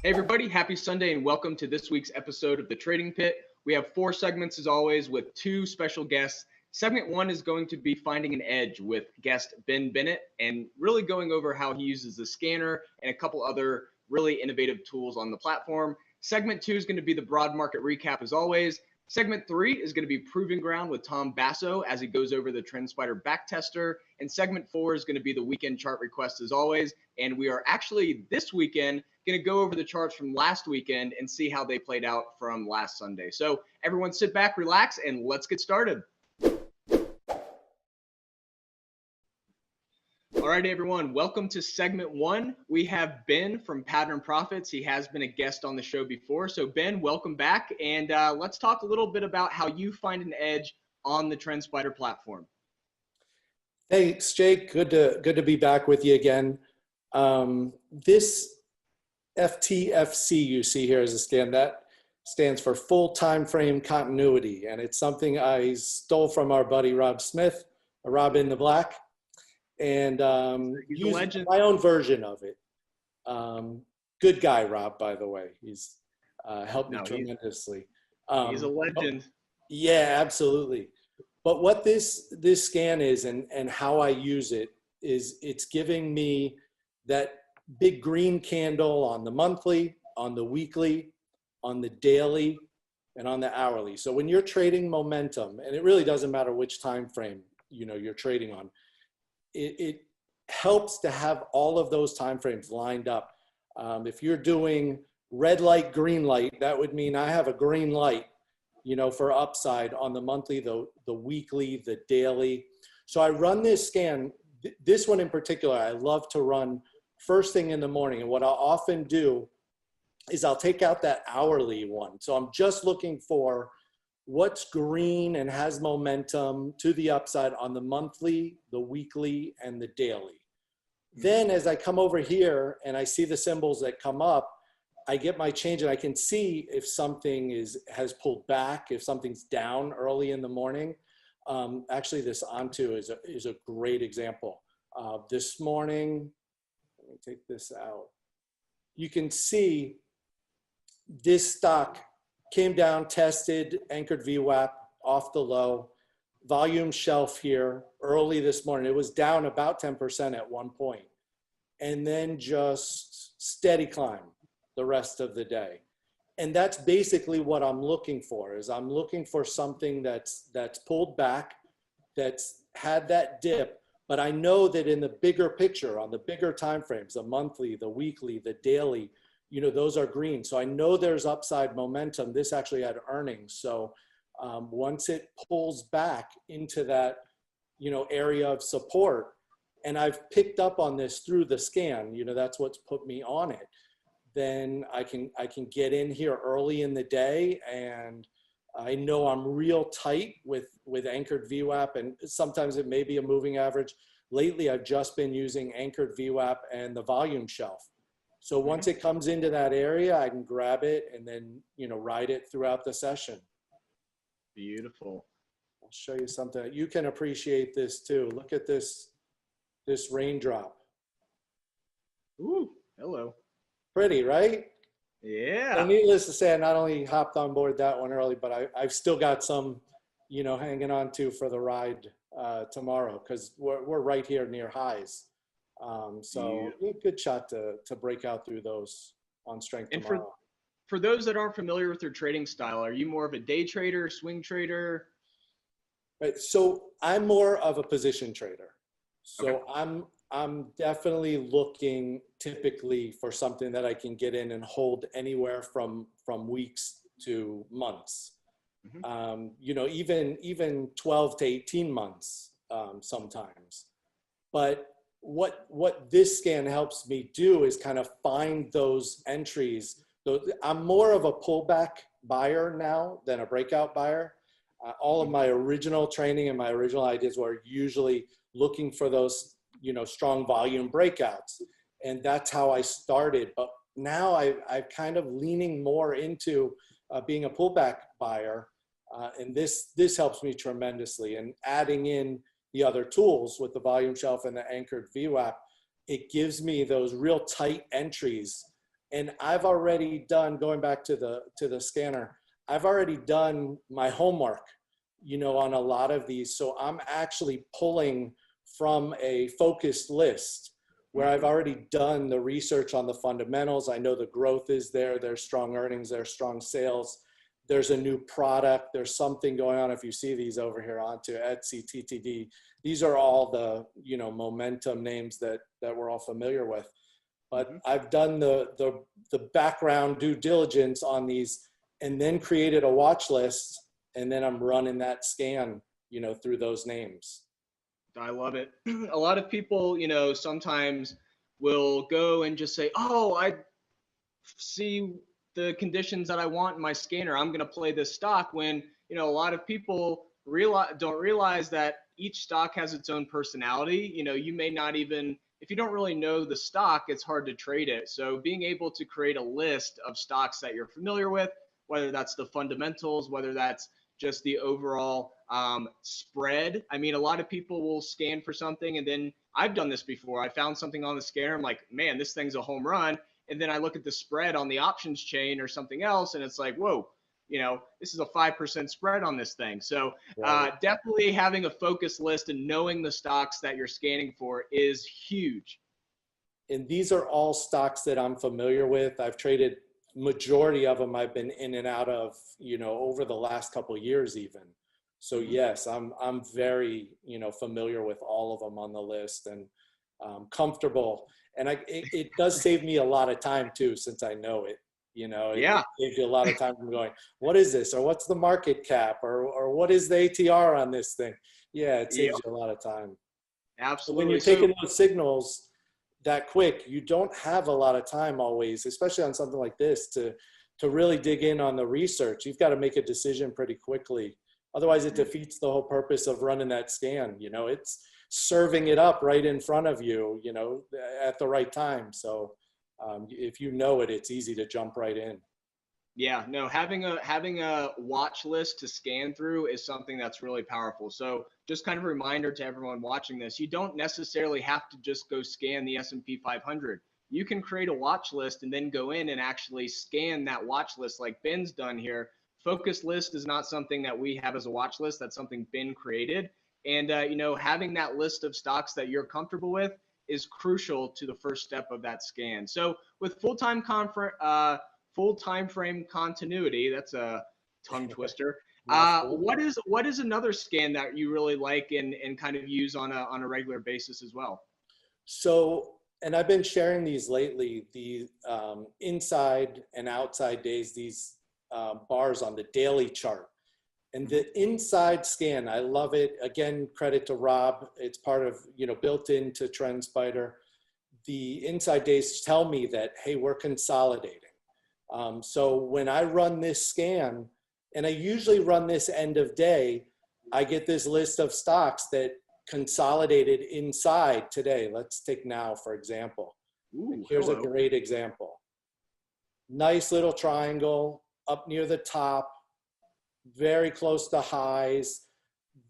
Hey everybody, happy Sunday and welcome to this week's episode of the Trading Pit. We have 4 segments as always with 2 special guests. Segment 1 is going to be finding an edge with guest Ben Bennett and really going over how he uses the scanner and a couple other really innovative tools on the platform. Segment 2 is going to be the broad market recap as always. Segment 3 is going to be Proving Ground with Tom Basso as he goes over the TrendSpider backtester. And segment 4 is going to be the weekend chart request as always. And we are actually this weekend going to go over the charts from last weekend and see how they played out from last Sunday. So everyone sit back, relax, and let's get started. All right, everyone, welcome to segment 1. We have Ben from Pattern Profits. He has been a guest on the show before. So Ben, welcome back. And let's talk a little bit about how you find an edge on the TrendSpider platform. Thanks, Jake. Good to be back with you again. This FTFC you see here is a scan that stands for full time frame continuity, and it's something I stole from our buddy Rob Smith, Rob in the Black, and used my own version of it. Good guy, Rob, by the way. He's helped me tremendously. He's a legend. Yeah, absolutely. But what this scan is and how I use it is it's giving me that big green candle on the monthly, on the weekly, on the daily, and on the hourly. So when you're trading momentum, and it really doesn't matter which time frame you're trading on, it helps to have all of those time frames lined up. If you're doing red light, green light, that would mean I have a green light, for upside on the monthly, the weekly, the daily. So I run this scan. This one in particular, I love to run first thing in the morning. And what I'll often do is I'll take out that hourly one. So I'm just looking for what's green and has momentum to the upside on the monthly, the weekly, and the daily. Then as I come over here and I see the symbols that come up, I get my change and I can see if something has pulled back, if something's down early in the morning. Actually, this onto is a great example. This morning, let me take this out. You can see this stock came down, tested, anchored Vwap off the low, volume shelf here early this morning. It was down about 10% at one point, and then just steady climb the rest of the day. And that's basically what I'm looking for, is I'm looking for something that's pulled back, that's had that dip, but I know that in the bigger picture, on the bigger time frames, the monthly, the weekly, the daily, those are green. So I know there's upside momentum. This actually had earnings. So once it pulls back into that, area of support, and I've picked up on this through the scan, that's what's put me on it, then I can get in here early in the day, and I know I'm real tight with anchored Vwap, and sometimes it may be a moving average. Lately, I've just been using anchored Vwap and the volume shelf. So once it comes into that area, I can grab it and then, ride it throughout the session. Beautiful. I'll show you something. You can appreciate this too. Look at this raindrop. Ooh, hello. Pretty, right? Yeah. And needless to say, I not only hopped on board that one early, but I've still got some, hanging on to for the ride tomorrow, because we're right here near highs. So good shot to break out through those on strength and tomorrow. For those that aren't familiar with your trading style, are you more of a day trader, swing trader? Right. So I'm more of a position trader. So Okay. I'm definitely looking typically for something that I can get in and hold anywhere from weeks to months. Even 12 to 18 months sometimes. But what this scan helps me do is kind of find those entries. So I'm more of a pullback buyer now than a breakout buyer. All of my original training and my original ideas were usually looking for those, strong volume breakouts. And that's how I started. But now I'm kind of leaning more into being a pullback buyer. And this helps me tremendously. And adding in the other tools with the volume shelf and the anchored Vwap, it gives me those real tight entries And I've already done, going back to the scanner, I've already done my homework, on a lot of these. So I'm actually pulling from a focused list where I've already done the research on the fundamentals. I know the growth is there, there's strong earnings, there's strong sales, there's a new product, there's something going on. If you see these over here onto Etsy, TTD, these are all the, momentum names that we're all familiar with. But I've done the background due diligence on these and then created a watch list, and then I'm running that scan, through those names. I love it. A lot of people, sometimes will go and just say, oh, I see the conditions that I want in my scanner, I'm going to play this stock, when, a lot of people don't realize that each stock has its own personality. You may not even, if you don't really know the stock, it's hard to trade it. So being able to create a list of stocks that you're familiar with, whether that's the fundamentals, whether that's just the overall spread. I mean, a lot of people will scan for something, and then I've done this before. I found something on the scanner. I'm like, man, this thing's a home run. And then I look at the spread on the options chain or something else, and it's like, whoa, this is a 5% spread on this thing. So definitely having a focus list and knowing the stocks that you're scanning for is huge. And these are all stocks that I'm familiar with. I've traded, majority of them I've been in and out of, over the last couple of years even. So yes, I'm very, familiar with all of them on the list, and comfortable. And it does save me a lot of time too, since I know it. It saves you a lot of time from going, what is this? Or what's the market cap? Or what is the ATR on this thing? Yeah, it saves you a lot of time. Absolutely. When you're taking those signals that quick, you don't have a lot of time always, especially on something like this, to really dig in on the research. You've got to make a decision pretty quickly. Otherwise, it defeats the whole purpose of running that scan. It's serving it up right in front of you, at the right time. So if you know it, it's easy to jump right in. Yeah, no, having a watch list to scan through is something that's really powerful. So just kind of a reminder to everyone watching this, you don't necessarily have to just go scan the S&P 500. You can create a watch list and then go in and actually scan that watch list like Ben's done here. Focus list is not something that we have as a watch list. That's something Ben created. And, having that list of stocks that you're comfortable with is crucial to the first step of that scan. So with full time frame continuity, that's a tongue twister. What is another scan that you really like and kind of use on a regular basis as well? So, and I've been sharing these lately, the inside and outside days, these bars on the daily chart. And the inside scan, I love it. Again, credit to Rob. It's part of, built into TrendSpider. The inside days tell me that, hey, we're consolidating. So when I run this scan, and I usually run this end of day, I get this list of stocks that consolidated inside today. Let's take now, for example. Here's a great example. Nice little triangle up near the top, very close to highs.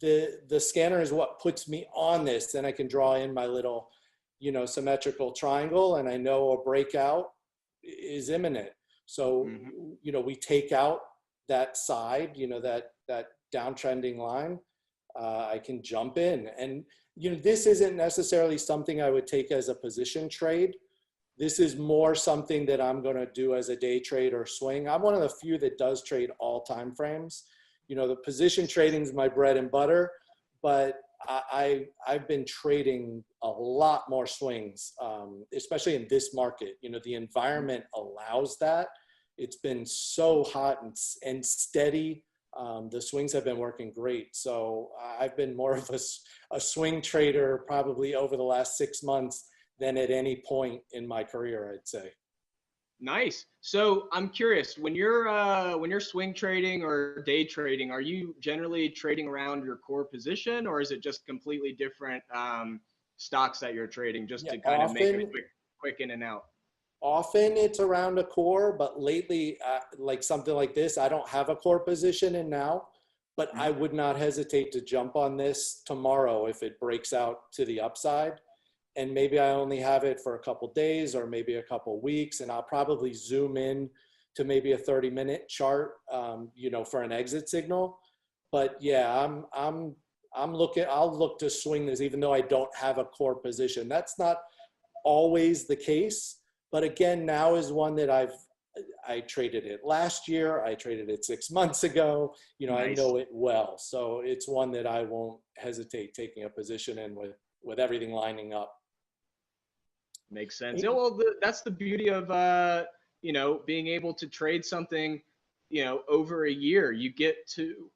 The scanner is what puts me on this. Then I can draw in my little, symmetrical triangle, and I know a breakout is imminent. So, we take out that side, that downtrending line. I can jump in, and this isn't necessarily something I would take as a position trade. This is more something that I'm going to do as a day trade or swing. I'm one of the few that does trade all time frames. The position trading is my bread and butter, but I've been trading a lot more swings, especially in this market. The environment allows that. It's been so hot and steady. The swings have been working great. So I've been more of a swing trader probably over the last 6 months than at any point in my career, I'd say. Nice. So I'm curious, when you're swing trading or day trading, are you generally trading around your core position, or is it just completely different stocks that you're trading, just to kind of make a quick in and out? Often it's around a core, but lately, like something like this, I don't have a core position in now, but I would not hesitate to jump on this tomorrow if it breaks out to the upside. and maybe I only have it for a couple days or maybe a couple weeks, and I'll probably zoom in to maybe a 30-minute chart, you know, for an exit signal. But yeah, I'll look to swing this even though I don't have a core position. That's not always the case, but again, now is one that I traded it last year. I traded it 6 months ago. You know, Nice. I know it well. So it's one that I won't hesitate taking a position in with everything lining up. Makes sense. Yeah, well, that's the beauty of, you know, being able to trade something, you know, over a year. You get to,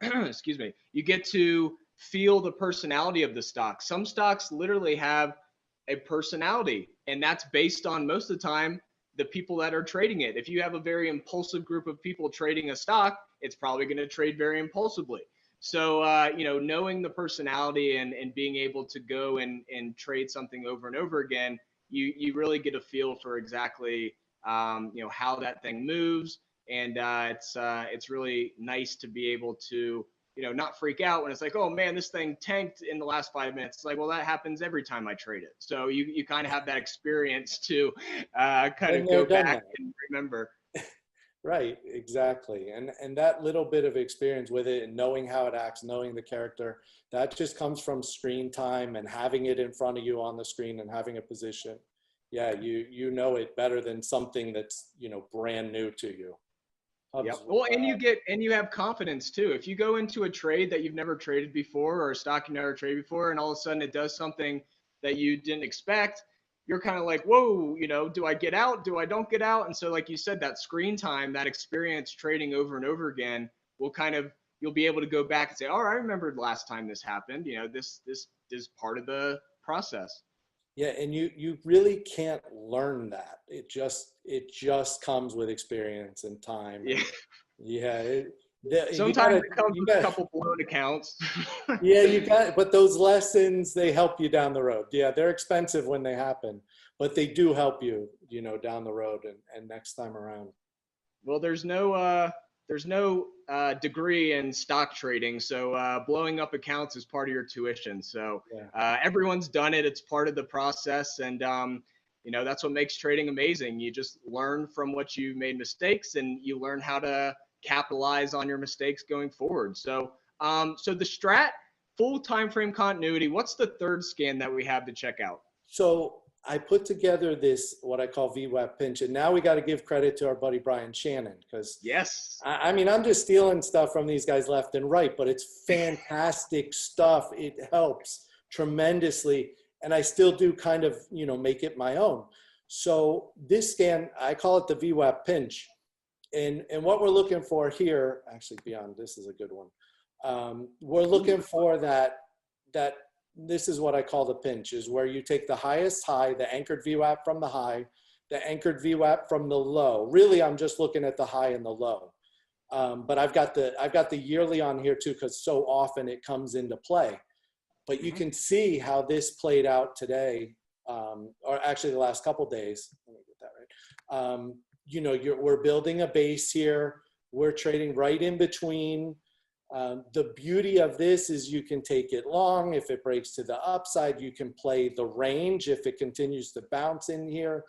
excuse me, you get to feel the personality of the stock. Some stocks literally have a personality, and that's based on, most of the time, the people that are trading it. If you have a very impulsive group of people trading a stock, it's probably going to trade very impulsively. So, you know, knowing the personality and being able to go and trade something over and over again, you really get a feel for exactly, you know, how that thing moves. And it's really nice to be able to, you know, not freak out when it's like, oh man, this thing tanked in the last 5 minutes. It's like, well, that happens every time I trade it. So you kind of have that experience to kind of go back and remember. Right, exactly. And that little bit of experience with it and knowing how it acts, knowing the character, that just comes from screen time and having it in front of you on the screen and having a position. Yeah, you know it better than something that's, you know, brand new to you. Yeah. Well, and you have confidence too. If you go into a trade that you've never traded before or a stock you never traded before, and all of a sudden it does something that you didn't expect, you're kind of like, whoa, you know, do I get out? Do I don't get out? And so, like you said, that screen time, that experience trading over and over again will kind of, you'll be able to go back and say, oh, I remembered last time this happened. You know, this is part of the process. Yeah, and you really can't learn that. It just comes with experience and time. Yeah. And Sometimes it comes with a couple blown accounts. Yeah, but those lessons, they help you down the road. Yeah, they're expensive when they happen, but they do help you, you know, down the road and next time around. Well, there's no degree in stock trading, so blowing up accounts is part of your tuition. So Yeah. everyone's done it; it's part of the process, and you know, that's what makes trading amazing. You just learn from what you made mistakes, and you learn how to capitalize on your mistakes going forward. So so the strat, full time frame continuity. What's the third scan that we have to check out? So I put together this, what I call VWAP pinch, and now we got to give credit to our buddy Brian Shannon, because Yes. I mean, I'm just stealing stuff from these guys left and right, but it's fantastic stuff. It helps tremendously, and I still do kind of, you know, make it my own. So this scan, I call it the VWAP pinch, and what we're looking for here, actually, beyond this is a good one. We're looking for that this is what I call the pinch, is where you take the highest high, the anchored VWAP from the high, the anchored VWAP from the low. Really, I'm just looking at the high and the low. But I've got the yearly on here too, because so often it comes into play. But you can see how this played out today, or actually the last couple days. Let me get that right. You know, we're building a base here. We're trading right in between. The beauty of this is you can take it long. If it breaks to the upside, you can play the range if it continues to bounce in here.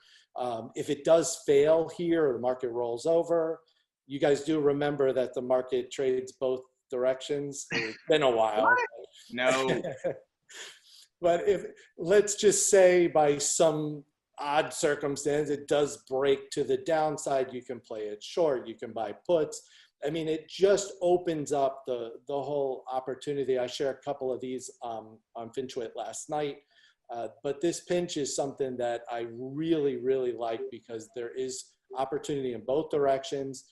If it does fail here or the market rolls over, you guys do remember that the market trades both directions. It's been a while. No. But if, let's just say by some odd circumstance, it does break to the downside, you can play it short, you can buy puts. I mean, it just opens up the whole opportunity. I shared a couple of these on FinTwit last night, but this pinch is something that I really, really like because there is opportunity in both directions.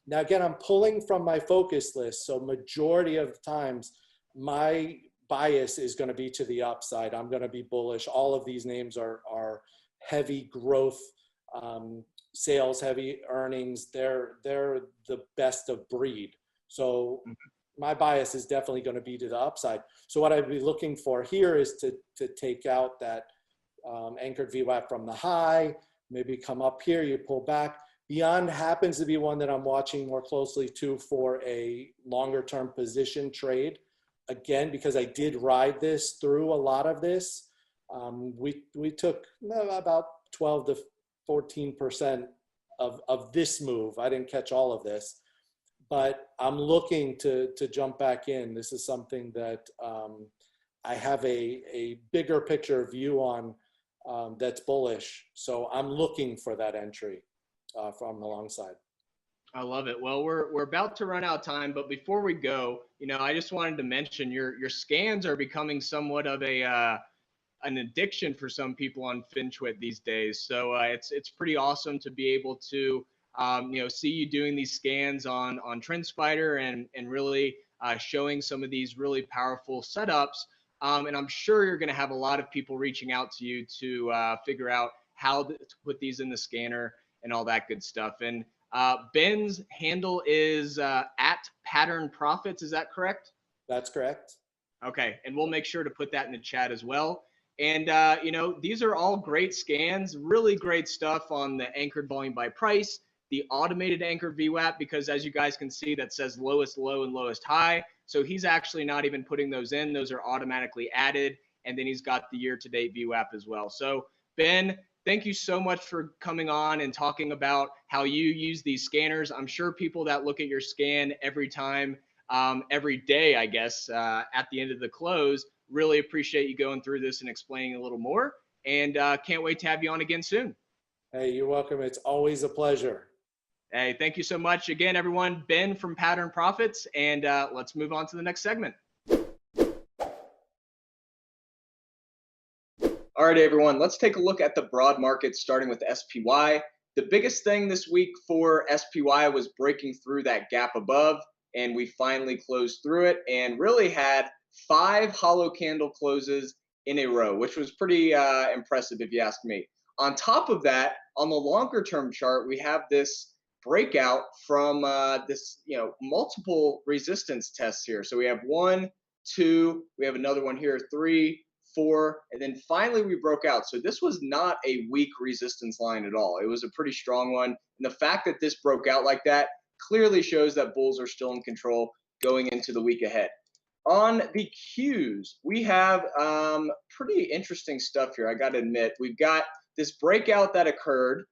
Now, again, I'm pulling from my focus list, so majority of the times, my bias is going to be to the upside. I'm going to be bullish. All of these names are heavy growth, sales, heavy earnings. They're the best of breed. So my bias is definitely going to be to the upside. So what I'd be looking for here is to take out that anchored VWAP from the high, maybe come up here, you pull back. Beyond happens to be one that I'm watching more closely too for a longer term position trade. Again, because I did ride this through a lot of this. we took about 12 to 14% of this move. I didn't catch all of this, but I'm looking to jump back in. This is something that I have a bigger picture view on that's bullish. So I'm looking for that entry from the long side. I love it. Well, we're about to run out of time, but before we go, I just wanted to mention your scans are becoming somewhat of an addiction for some people on FinTwit these days. So it's pretty awesome to be able to see you doing these scans on TrendSpider and really showing some of these really powerful setups. And I'm sure you're going to have a lot of people reaching out to you to figure out how to put these in the scanner and all that good stuff. And Ben's handle is at Pattern Profits. Is that correct? That's correct. Okay, and we'll make sure to put that in the chat as well. And these are all great scans, really great stuff on the anchored volume by price, the automated anchored VWAP, because as you guys can see, that says lowest low and lowest high. So he's actually not even putting those in; those are automatically added. And then he's got the year-to-date VWAP as well. So Ben, thank you so much for coming on and talking about how you use these scanners. I'm sure people that look at your scan every time, every day, I guess, at the end of the close, really appreciate you going through this and explaining a little more. And can't wait to have you on again soon. Hey, you're welcome. It's always a pleasure. Hey, thank you so much again, everyone. Ben from Pattern Profits, and let's move on to the next segment. All right, everyone, let's take a look at the broad market, starting with SPY. The biggest thing this week for SPY was breaking through that gap above, and we finally closed through it and really had 5 hollow candle closes in a row, which was pretty impressive if you ask me. On top of that, on the longer term chart, we have this breakout from this multiple resistance tests here. So we have 1, 2, we have another one here, 3, 4, and then finally we broke out. So this was not a weak resistance line at all. It was a pretty strong one. And the fact that this broke out like that clearly shows that bulls are still in control going into the week ahead. On the Qs, we have pretty interesting stuff here, I got to admit. We've got this breakout that occurred,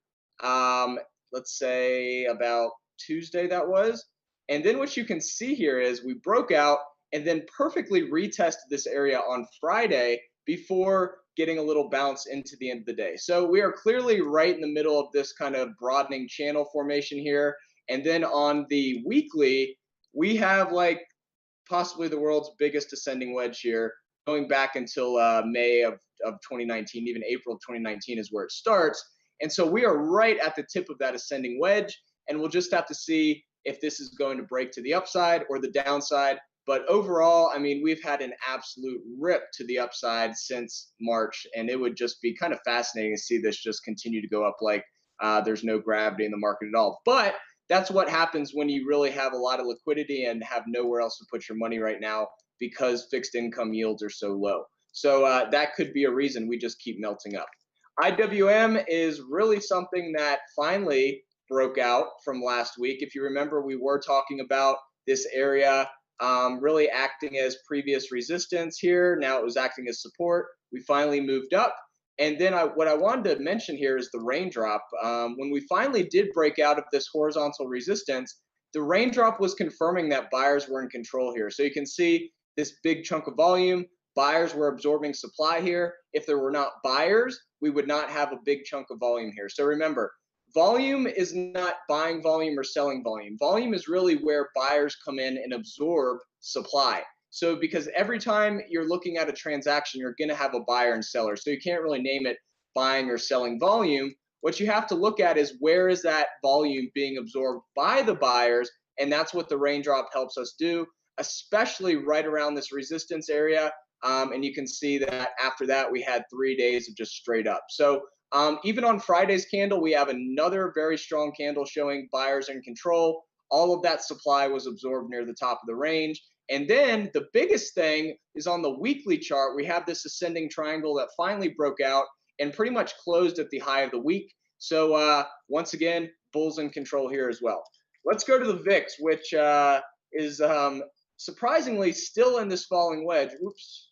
let's say about Tuesday that was. And then what you can see here is we broke out and then perfectly retested this area on Friday before getting a little bounce into the end of the day. So we are clearly right in the middle of this kind of broadening channel formation here. And then on the weekly, we have like possibly the world's biggest ascending wedge here, going back until May of 2019, even April of 2019 is where it starts. And so we are right at the tip of that ascending wedge, and we'll just have to see if this is going to break to the upside or the downside. But overall, I mean, we've had an absolute rip to the upside since March, and it would just be kind of fascinating to see this just continue to go up like there's no gravity in the market at all. But that's what happens when you really have a lot of liquidity and have nowhere else to put your money right now because fixed income yields are so low. So that could be a reason we just keep melting up. IWM is really something that finally broke out from last week. If you remember, we were talking about this area really acting as previous resistance here. Now it was acting as support. We finally moved up. And then what I wanted to mention here is the raindrop. When we finally did break out of this horizontal resistance, the raindrop was confirming that buyers were in control here. So you can see this big chunk of volume. Buyers were absorbing supply here. If there were not buyers, we would not have a big chunk of volume here. So remember, volume is not buying volume or selling volume. Volume is really where buyers come in and absorb supply. So because every time you're looking at a transaction, you're going to have a buyer and seller. So you can't really name it buying or selling volume. What you have to look at is where is that volume being absorbed by the buyers? And that's what the raindrop helps us do, especially right around this resistance area. And you can see that after that, we had 3 days of just straight up. So even on Friday's candle, we have another very strong candle showing buyers in control. All of that supply was absorbed near the top of the range. And then the biggest thing is on the weekly chart, we have this ascending triangle that finally broke out and pretty much closed at the high of the week. So once again, bulls in control here as well. Let's go to the VIX, which is surprisingly still in this falling wedge. Oops.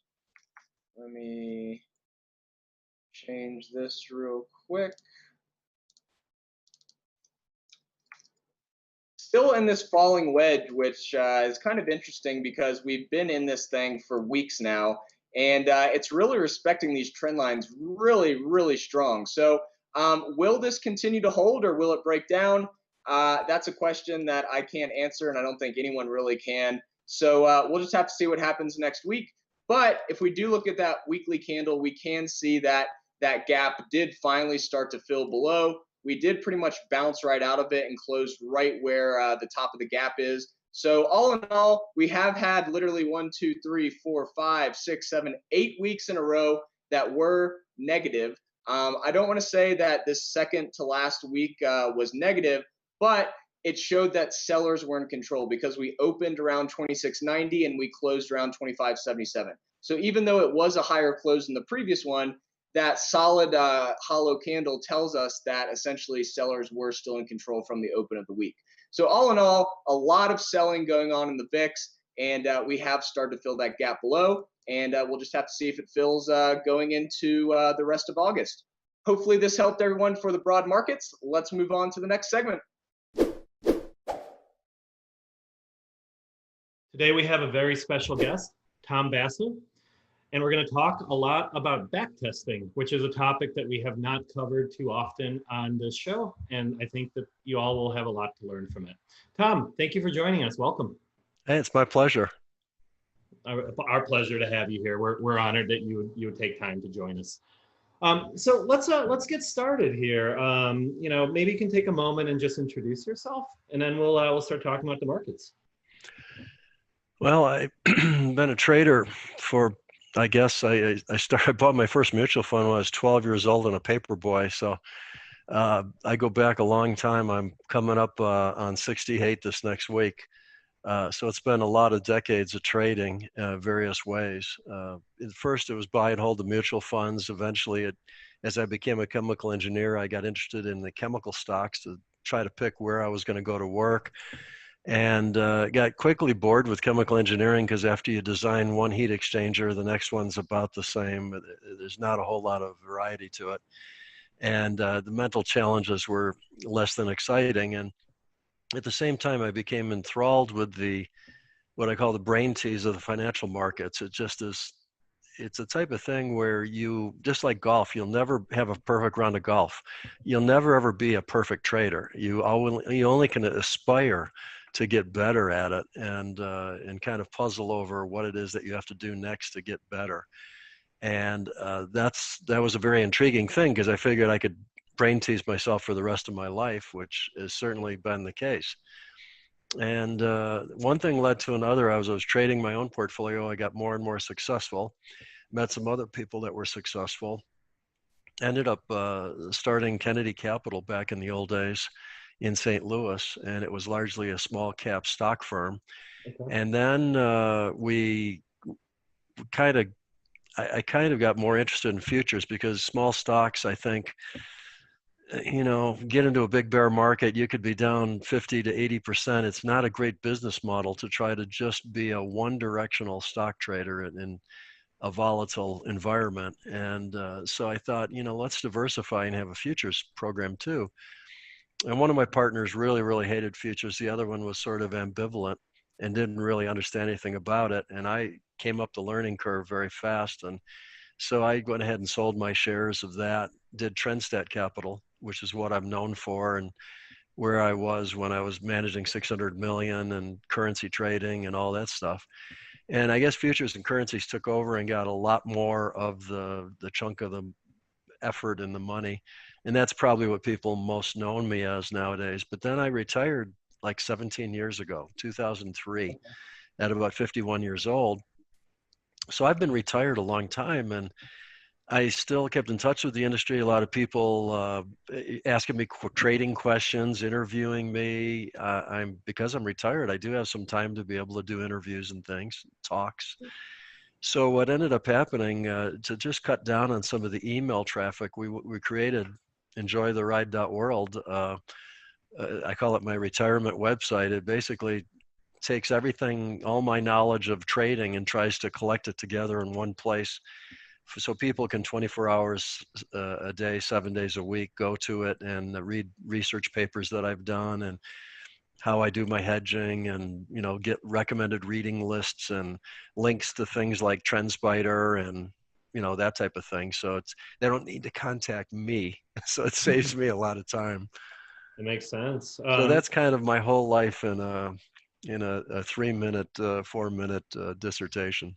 Let me change this real quick. Still in this falling wedge, which is kind of interesting because we've been in this thing for weeks now, and it's really respecting these trend lines really, really strong. So will this continue to hold or will it break down? That's a question that I can't answer, and I don't think anyone really can. So we'll just have to see what happens next week. But if we do look at that weekly candle, we can see that that gap did finally start to fill below. We did pretty much bounce right out of it and closed right where the top of the gap is. So all in all, we have had literally 1, 2, 3, 4, 5, 6, 7, 8 weeks in a row that were negative. I don't want to say that this second to last week was negative, but it showed that sellers were in control because we opened around 26.90 and we closed around 25.77. So even though it was a higher close than the previous one, that solid hollow candle tells us that essentially sellers were still in control from the open of the week. So all in all, a lot of selling going on in the VIX, and we have started to fill that gap below, and we'll just have to see if it fills going into the rest of August. Hopefully this helped everyone for the broad markets. Let's move on to the next segment. Today we have a very special guest, Tom Basso. And we're going to talk a lot about backtesting, which is a topic that we have not covered too often on this show. And I think that you all will have a lot to learn from it. Tom, thank you for joining us. Welcome. Hey, it's my pleasure. Our pleasure to have you here. We're honored that you would take time to join us. So let's get started here. Maybe you can take a moment and just introduce yourself, and then we'll start talking about the markets. Well, I've been a trader for, I guess I bought my first mutual fund when I was 12 years old and a paper boy. So I go back a long time. I'm coming up on 68 this next week. So it's been a lot of decades of trading various ways. At first, it was buy and hold the mutual funds. Eventually, as I became a chemical engineer, I got interested in the chemical stocks to try to pick where I was going to go to work. And got quickly bored with chemical engineering because after you design one heat exchanger, the next one's about the same. There's not a whole lot of variety to it. And the mental challenges were less than exciting. And at the same time, I became enthralled with what I call the brain tease of the financial markets. It just is, it's a type of thing where you, just like golf, you'll never have a perfect round of golf. You'll never ever be a perfect trader. You only can aspire to get better at it and kind of puzzle over what it is that you have to do next to get better. And that was a very intriguing thing because I figured I could brain tease myself for the rest of my life, which has certainly been the case. And one thing led to another. I was trading my own portfolio. I got more and more successful, met some other people that were successful, ended up starting Kennedy Capital back in the old days in St. Louis, and it was largely a small cap stock firm. Okay. And then I kind of got more interested in futures because small stocks, I think, get into a big bear market, you could be down 50 to 80%. It's not a great business model to try to just be a one-directional stock trader in a volatile environment. And so I thought, let's diversify and have a futures program too. And one of my partners really, really hated futures. The other one was sort of ambivalent and didn't really understand anything about it. And I came up the learning curve very fast. And so I went ahead and sold my shares of that, did TrendStat Capital, which is what I'm known for and where I was when I was managing 600 million and currency trading and all that stuff. And I guess futures and currencies took over and got a lot more of the chunk of the effort and the money. And that's probably what people most know me as nowadays. But then I retired like 17 years ago, 2003, at about 51 years old. So I've been retired a long time, and I still kept in touch with the industry. A lot of people asking me trading questions, interviewing me. Because I'm retired, I do have some time to be able to do interviews and things, talks. So what ended up happening to just cut down on some of the email traffic, we created enjoytheride.world. I call it my retirement website. It basically takes everything, all my knowledge of trading, and tries to collect it together in one place so people can 24 hours a day, 7 days a week, go to it and read research papers that I've done and how I do my hedging, and get recommended reading lists and links to things like TrendSpider and that type of thing. So they don't need to contact me, so it saves me a lot of time. It makes sense. So that's kind of my whole life in a 3-minute, 4-minute dissertation.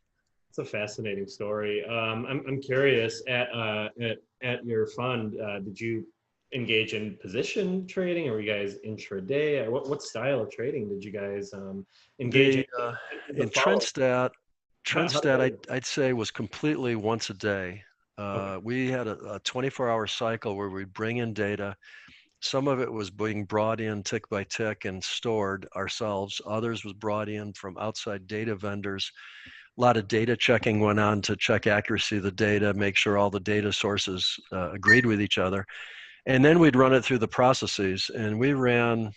It's a fascinating story. I'm curious, at your fund, did you engage in position trading, or were you guys intraday? What style of trading did you guys engage in TrendStat, I'd say was completely once a day. Okay. We had a 24-hour cycle where we'd bring in data. Some of it was being brought in tick by tick and stored ourselves. Others was brought in from outside data vendors. A lot of data checking went on to check accuracy of the data, make sure all the data sources agreed with each other. And then we'd run it through the processes, and we ran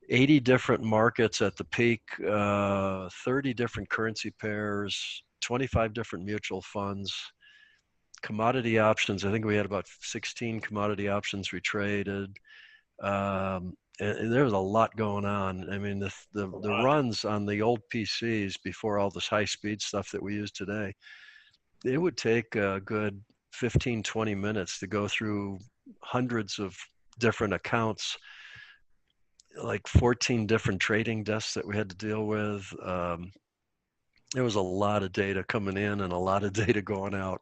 80 different markets at the peak, 30 different currency pairs, 25 different mutual funds, commodity options. I think we had about 16 commodity options we traded. And there was a lot going on. I mean, the runs on the old PCs before all this high speed stuff that we use today, it would take a good 15, 20 minutes to go through hundreds of different accounts, like 14 different trading desks that we had to deal with. There was a lot of data coming in and a lot of data going out.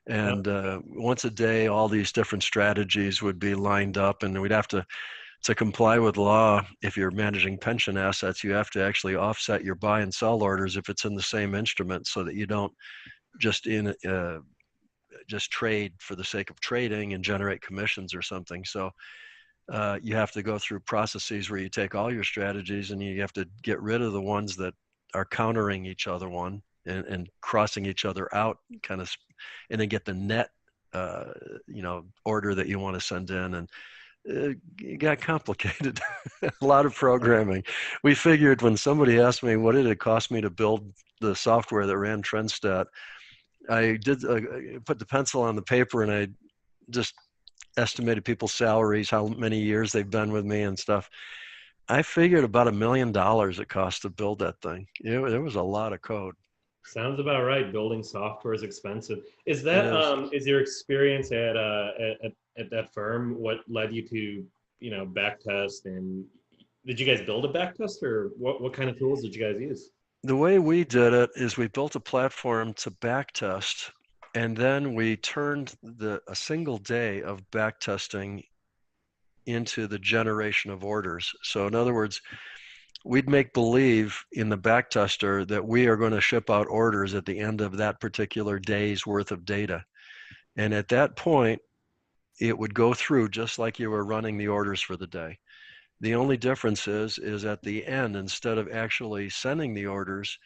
And once a day, all these different strategies would be lined up, and we'd have to comply with law. If you're managing pension assets, you have to actually offset your buy and sell orders if it's in the same instrument, so that you don't just trade for the sake of trading and generate commissions or something. So you have to go through processes where you take all your strategies and you have to get rid of the ones that are countering each other and crossing each other out, kind of, and then get the net order that you want to send in. And it got complicated. A lot of programming. We figured, when somebody asked me what did it cost me to build the software that ran TrendStat, I did put the pencil on the paper and I just estimated people's salaries, how many years they've been with me and stuff. I figured about $1 million it cost to build that thing. There was a lot of code. Sounds about right. Building software is expensive. Is that is your experience at that firm what led you to backtest? And did you guys build a backtest, or what kind of tools did you guys use? The way we did it is we built a platform to backtest, and then we turned a single day of backtesting into the generation of orders. So in other words, we'd make believe in the backtester that we are going to ship out orders at the end of that particular day's worth of data. And at that point, it would go through just like you were running the orders for the day. The only difference is at the end, instead of actually sending the orders,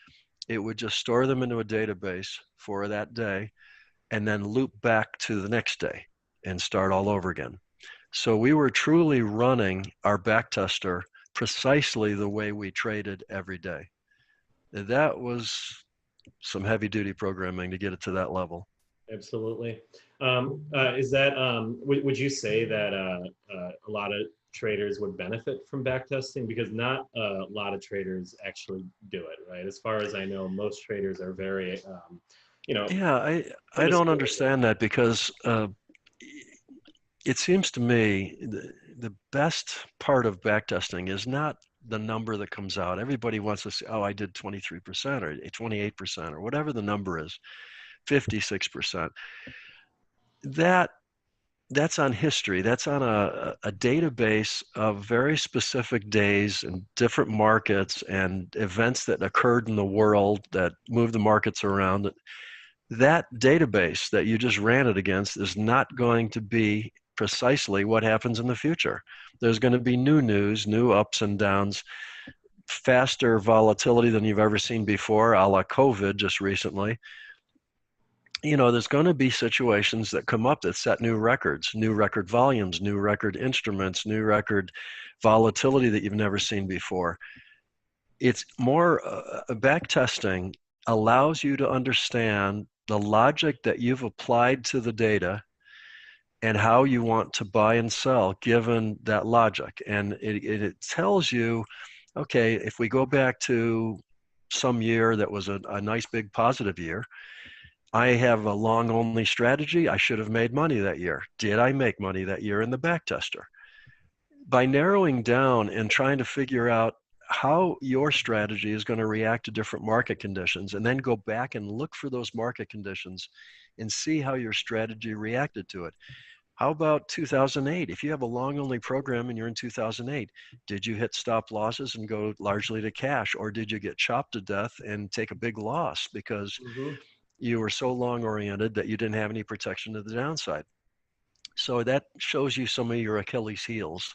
it would just store them into a database for that day and then loop back to the next day and start all over again. So we were truly running our backtester precisely the way we traded every day. That was some heavy duty programming to get it to that level. Absolutely. Is that, would you say that a lot of traders would benefit from backtesting? Because not a lot of traders actually do it, right? As far as I know, most traders are very, Yeah, I don't understand that, because it seems to me the best part of backtesting is not the number that comes out. Everybody wants to say, oh, I did 23% or 28% or whatever the number is, 56%. That's on history. That's on a database of very specific days and different markets and events that occurred in the world that moved the markets around. That database that you just ran it against is not going to be precisely what happens in the future. There's going to be new news, new ups and downs, faster volatility than you've ever seen before, a la COVID just recently. There's going to be situations that come up that set new records, new record volumes, new record instruments, new record volatility that you've never seen before. It's more backtesting allows you to understand the logic that you've applied to the data and how you want to buy and sell given that logic. And it tells you, okay, if we go back to some year that was a nice big positive year, I have a long only strategy. I should have made money that year. Did I make money that year in the backtester? By narrowing down and trying to figure out how your strategy is going to react to different market conditions, and then go back and look for those market conditions and see how your strategy reacted to it. How about 2008? If you have a long only program and you're in 2008, did you hit stop losses and go largely to cash, or did you get chopped to death and take a big loss because you were so long oriented that you didn't have any protection to the downside? So that shows you some of your Achilles heels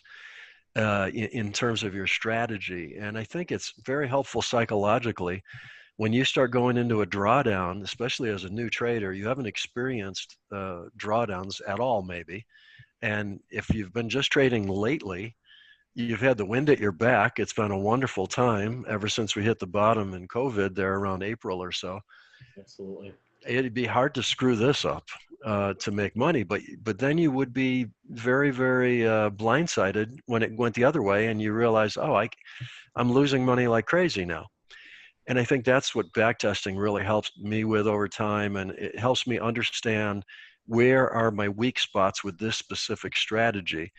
in terms of your strategy. And I think it's very helpful psychologically when you start going into a drawdown, especially as a new trader. You haven't experienced drawdowns at all, maybe. And if you've been just trading lately, you've had the wind at your back. It's been a wonderful time ever since we hit the bottom in COVID there around April or so. Absolutely. It'd be hard to screw this up to make money, but then you would be very, very blindsided when it went the other way and you realize, oh, I'm losing money like crazy now. And I think that's what backtesting really helps me with over time, and it helps me understand where are my weak spots with this specific strategy.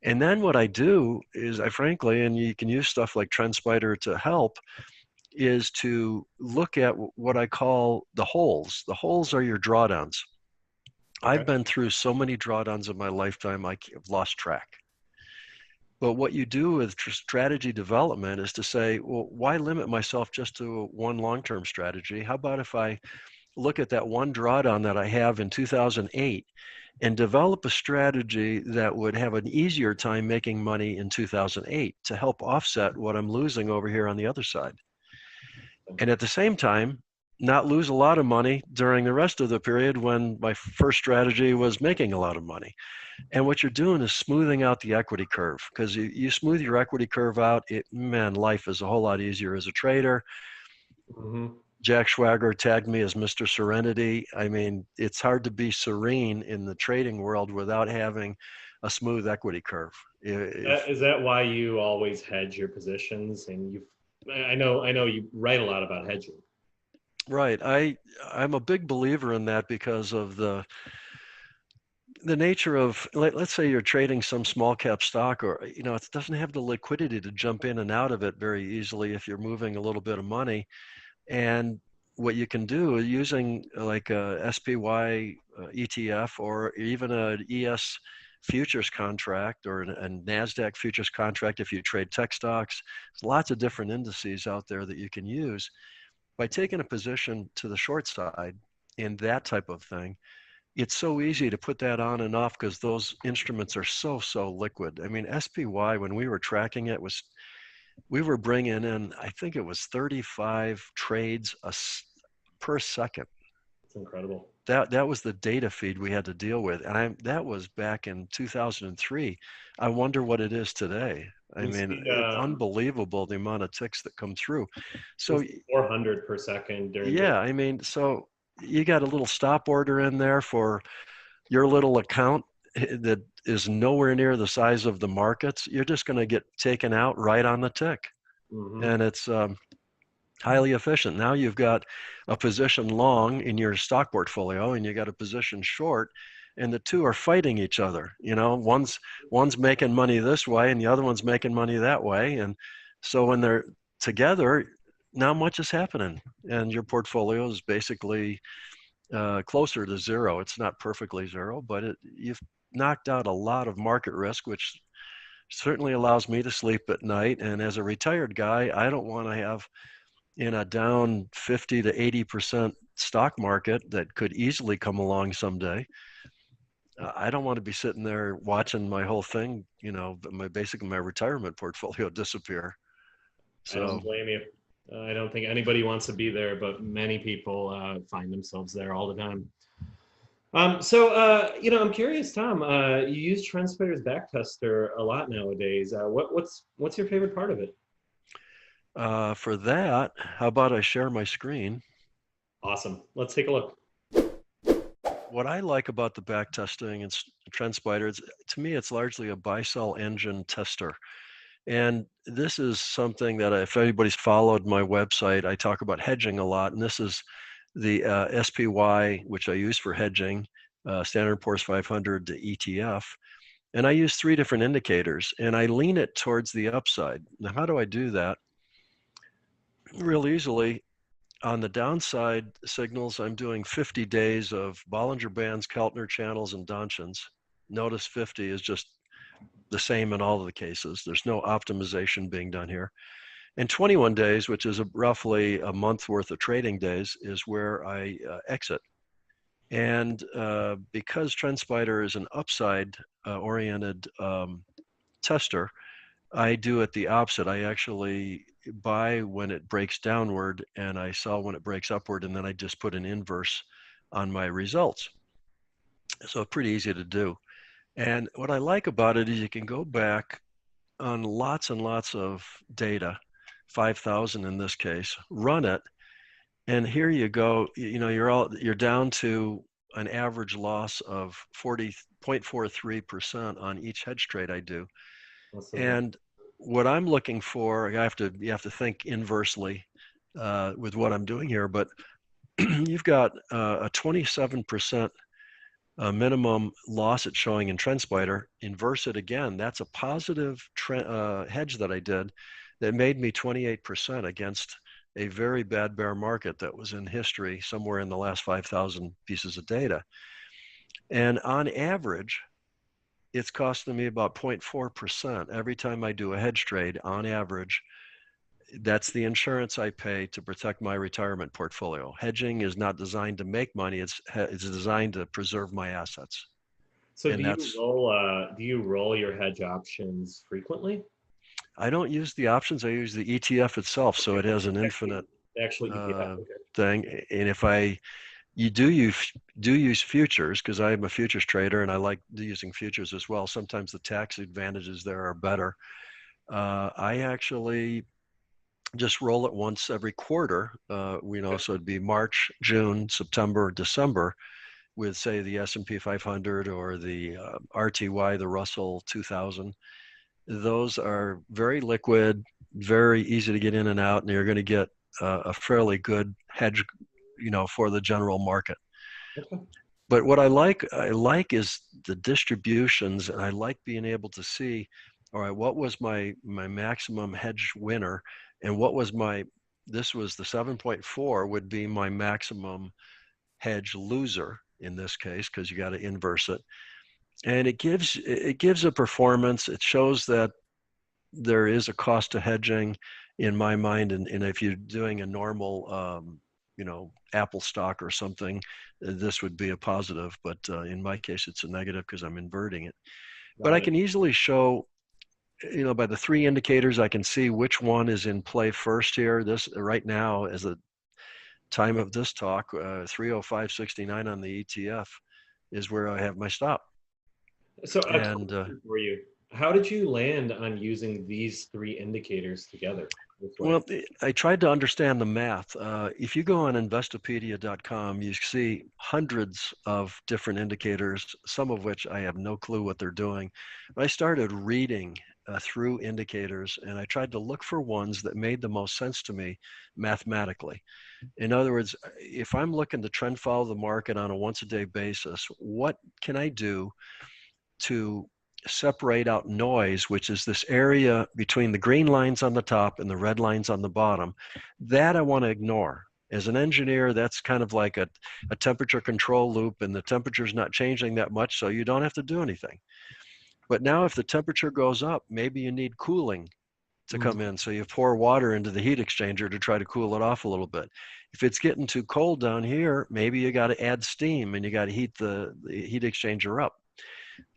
And then what I do is I frankly, and you can use stuff like TrendSpider to help, is to look at what I call the holes. The holes are your drawdowns. Okay. I've been through so many drawdowns in my lifetime, I've lost track. But what you do with strategy development is to say, well, why limit myself just to one long-term strategy? How about if I look at that one drawdown that I have in 2008 and develop a strategy that would have an easier time making money in 2008 to help offset what I'm losing over here on the other side? And at the same time, not lose a lot of money during the rest of the period when my first strategy was making a lot of money. And what you're doing is smoothing out the equity curve, because you smooth your equity curve out, man, life is a whole lot easier as a trader. Jack Schwager tagged me as Mr. Serenity. I mean, it's hard to be serene in the trading world without having a smooth equity curve. Is that why you always hedge your positions? And I know you write a lot about hedging. Right. I'm a big believer in that because of the nature of, let's say you're trading some small cap stock, or, it doesn't have the liquidity to jump in and out of it very easily if you're moving a little bit of money. And what you can do is using like a SPY ETF or even an ES futures contract or a NASDAQ futures contract if you trade tech stocks. There's lots of different indices out there that you can use. By taking a position to the short side in that type of thing, it's so easy to put that on and off because those instruments are so liquid. I mean, SPY, when we were tracking it, we were bringing in, I think it was 35 trades per second. That's incredible. That was the data feed we had to deal with. And that was back in 2003. I wonder what it is today. I mean, it's unbelievable the amount of ticks that come through. So 400 per second. I mean, so you got a little stop order in there for your little account that is nowhere near the size of the markets. You're just going to get taken out right on the tick. And it's highly efficient. Now you've got a position long in your stock portfolio and you got a position short, and the two are fighting each other. One's making money this way and the other one's making money that way. And so when they're together, not much is happening, and your portfolio is basically closer to zero. It's not perfectly zero, but you've knocked out a lot of market risk, which certainly allows me to sleep at night. And as a retired guy, I don't want to have, in a down 50 to 80% stock market that could easily come along someday, I don't want to be sitting there watching my whole thing, basically my retirement portfolio disappear. So I don't blame you. I don't think anybody wants to be there, but many people find themselves there all the time. I'm curious, Tom, you use TrendSpider's backtester a lot nowadays. What's your favorite part of it? For that, how about I share my screen? Awesome. Let's take a look. what I like about the back testing and TrendSpider, to me, it's largely a buy-sell engine tester. And this is something that if anybody's followed my website, I talk about hedging a lot. And this is the SPY, which I use for hedging, Standard & Poor's 500 to ETF. And I use 3 different indicators, and I lean it towards the upside. Now, how do I do that? Real easily. On the downside signals, I'm doing 50 days of Bollinger Bands, Keltner channels, and Donchians. Notice 50 is just the same in all of the cases. There's no optimization being done here. And 21 days, which is roughly a month worth of trading days, is where I exit. And because TrendSpider is an upside oriented tester, I do it the opposite. I actually buy when it breaks downward and I sell when it breaks upward, and then I just put an inverse on my results. So pretty easy to do. And what I like about it is you can go back on lots and lots of data, 5,000 in this case, run it, and here you go. You know, you're down to an average loss of 40.43% on each hedge trade I do. Awesome. And what I'm looking for, you have to think inversely with what I'm doing here, but you've got a 27% minimum loss it's showing in TrendSpider. Inverse it again. That's a positive hedge that I did that made me 28% against a very bad bear market that was in history somewhere in the last 5,000 pieces of data. And on average, it's costing me about 0.4% every time I do a hedge trade on average. That's the insurance I pay to protect my retirement portfolio. Hedging is not designed to make money. It's designed to preserve my assets. So And do you roll your hedge options frequently? I don't use the options. I use the ETF itself. So it has an infinite thing. And if you do use futures, because I'm a futures trader and I like using futures as well. Sometimes the tax advantages there are better. I actually just roll it once every quarter, so it'd be March, June, September, December, with say the S&P 500 or the RTY, the Russell 2000. Those are very liquid, very easy to get in and out, and you're going to get a fairly good hedge, for the general market. Okay. But what I like is the distributions, and I like being able to see, all right, what was my maximum hedge winner, and what was this was the 7.4 would be my maximum hedge loser in this case, because you got to inverse it. And it gives a performance. It shows that there is a cost to hedging in my mind. And if you're doing a normal, Apple stock or something, this would be a positive. But in my case, it's a negative because I'm inverting it. But I can easily show, by the 3 indicators, I can see which one is in play first here. This right now, as the time of this talk, 305.69 on the ETF is where I have my stop. So for you, how did you land on using these 3 indicators together? Well, I tried to understand the math. If you go on Investopedia.com, you see hundreds of different indicators, some of which I have no clue what they're doing. But I started reading through indicators, and I tried to look for ones that made the most sense to me mathematically. In other words, if I'm looking to trend follow the market on a once-a-day basis, what can I do to separate out noise, which is this area between the green lines on the top and the red lines on the bottom, that I want to ignore. As an engineer, that's kind of like a temperature control loop, and the temperature's not changing that much, so you don't have to do anything. But now if the temperature goes up, maybe you need cooling to come in, so you pour water into the heat exchanger to try to cool it off a little bit. If it's getting too cold down here, maybe you got to add steam and you got to heat the heat exchanger up.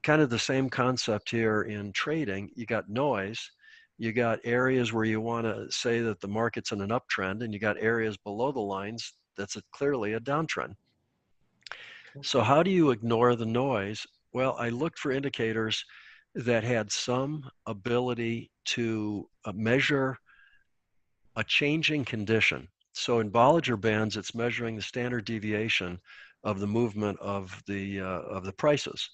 Kind of the same concept here in trading. You got noise, you got areas where you want to say that the market's in an uptrend, and you got areas below the lines that's clearly a downtrend. So how do you ignore the noise? Well, I looked for indicators that had some ability to measure a changing condition. So in Bollinger Bands, it's measuring the standard deviation of the movement of the prices.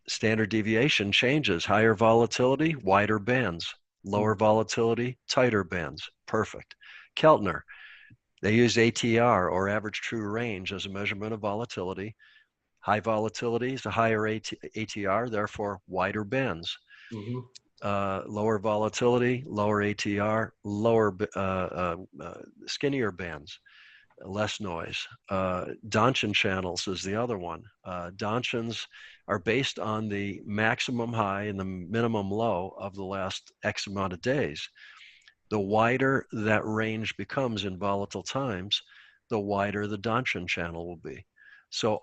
Standard deviation changes, higher volatility, wider bands, lower volatility, tighter bands. Perfect. Keltner, they use ATR, or average true range, as a measurement of volatility. High volatility is a higher ATR, therefore wider bands. Lower volatility, lower ATR, lower skinnier bands, less noise. Donchian channels is the other one. Donchians are based on the maximum high and the minimum low of the last X amount of days. The wider that range becomes in volatile times, the wider the Donchian channel will be. So,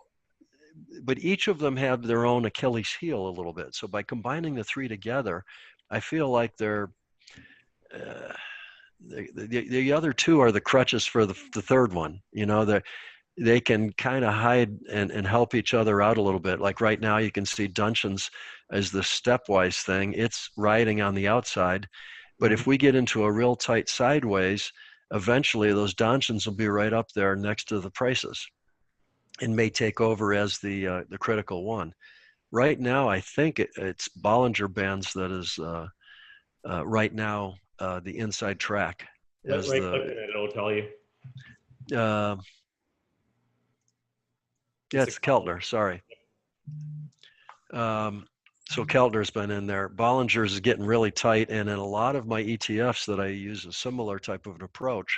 but each of them have their own Achilles heel a little bit. So by combining the three together, I feel like they're the other two are the crutches for the third one. You know, they can kind of hide and help each other out a little bit. Like right now, you can see Donchians as the stepwise thing. It's riding on the outside. But if we get into a real tight sideways, eventually those Donchians will be right up there next to the prices and may take over as the critical one. Right now, I think it's Bollinger Bands that is right now the inside track. Right click and it'll tell you. Yeah, it's Keltner, sorry. So Keltner's been in there. Bollinger's is getting really tight, and in a lot of my ETFs that I use a similar type of an approach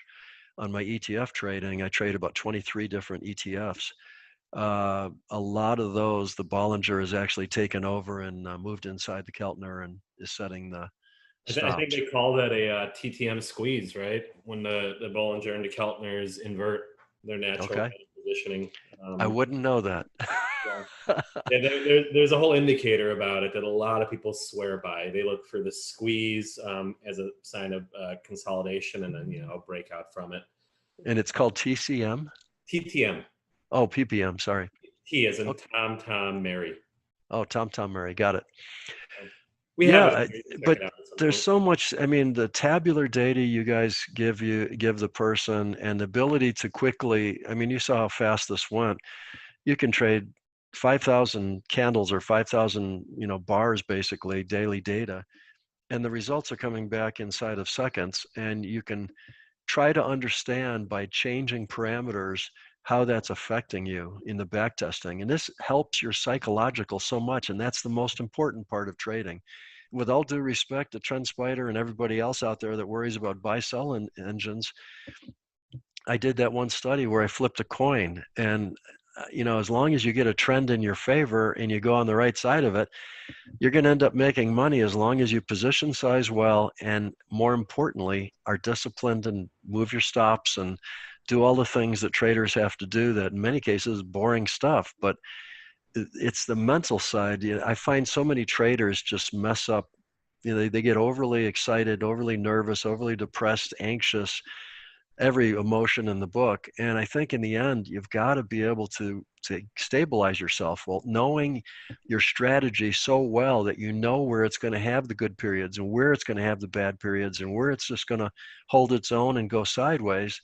on my ETF trading. I trade about 23 different ETFs. A lot of those, the Bollinger is actually taken over and moved inside the Keltner and is setting the stops. I think they call that a TTM squeeze, right? When the Bollinger and the Keltners invert their natural positioning. I wouldn't know that. There's a whole indicator about it that a lot of people swear by. They look for the squeeze as a sign of consolidation, and then a breakout from it. And it's called TCM? TTM. Oh, PPM, sorry. T as in Tom, Mary. Oh, Tom, Mary, got it. But there's so much. I mean, the tabular data you guys give the person, and the ability to quickly. I mean, you saw how fast this went. You can trade 5,000 candles or 5,000 bars, basically daily data, and the results are coming back inside of seconds. And you can try to understand by changing parameters how that's affecting you in the backtesting. And this helps your psychological so much. And that's the most important part of trading. With all due respect to TrendSpider and everybody else out there that worries about buy-sell engines, I did that one study where I flipped a coin. And, as long as you get a trend in your favor and you go on the right side of it, you're going to end up making money as long as you position size well, and more importantly, are disciplined and move your stops and do all the things that traders have to do, that in many cases boring stuff, but it's the mental side. I find so many traders just mess up. They get overly excited, overly nervous, overly depressed, anxious, every emotion in the book. And I think in the end, you've got to be able to stabilize yourself. Well, knowing your strategy so well that you know where it's going to have the good periods and where it's going to have the bad periods and where it's just going to hold its own and go sideways.